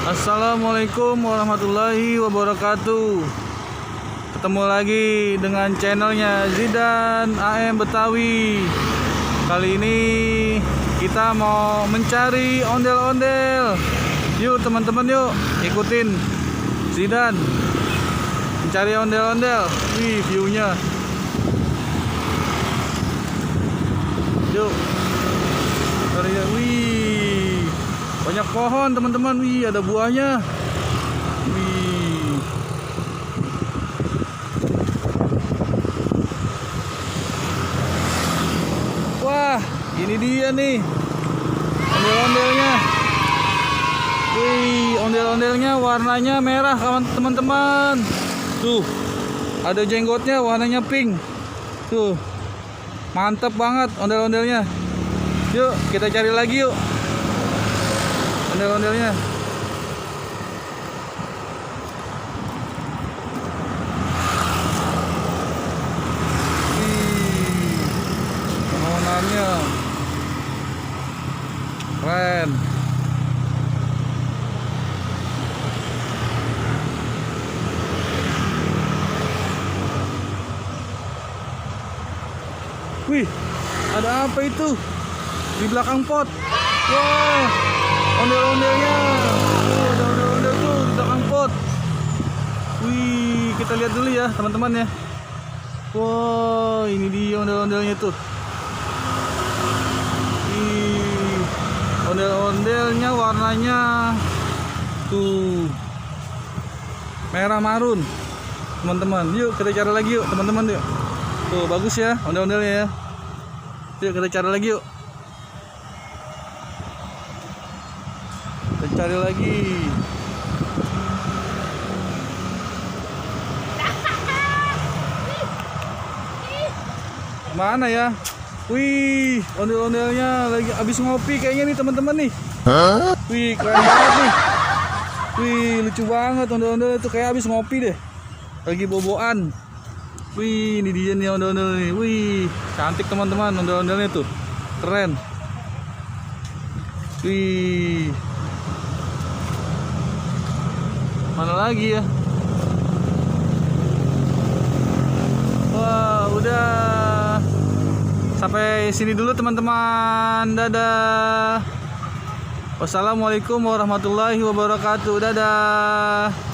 Assalamualaikum warahmatullahi wabarakatuh. Ketemu lagi dengan channelnya Zidan AM Betawi. Kali ini kita mau mencari ondel-ondel. Yuk teman-teman, yuk ikutin Zidan mencari ondel-ondel. Wih, viewnya. Yuk. Wih, banyak pohon teman-teman. Wih, ada buahnya. Wih. Wah, ini dia nih ondel-ondelnya. Wih, ondel-ondelnya warnanya merah teman-teman. Tuh, ada jenggotnya warnanya pink. Tuh, mantap banget ondel-ondelnya. Yuk, kita cari lagi yuk ondel-ondelnya. Pohonannya keren. Wih, ada apa itu di belakang pot? Wah, ondel-ondelnya. Ada ondel-ondel tuh di belakang pot. Wih, kita lihat dulu ya teman-teman ya. Wah, ini dia ondel-ondelnya tuh. Wih, ondel-ondelnya warnanya tuh merah marun teman-teman. Yuk kita cari lagi yuk teman-teman yuk. Tuh bagus ya ondel-ondelnya ya. Yuk kita cari lagi yuk. Kita cari lagi. Mana ya? Wih, ondel-ondelnya lagi habis ngopi kayaknya nih teman-teman nih. Wih, keren banget nih. Wih, lucu banget ondel-ondel itu kayak habis ngopi deh. Lagi boboan. Wih, ini dia nih ondel-ondel nih. Wih, cantik teman-teman ondel-ondelnya tuh. Keren. Wih. Mana lagi ya? Wah, udah. Sampai sini dulu teman-teman. Dadah. Wassalamualaikum warahmatullahi wabarakatuh. Dadah.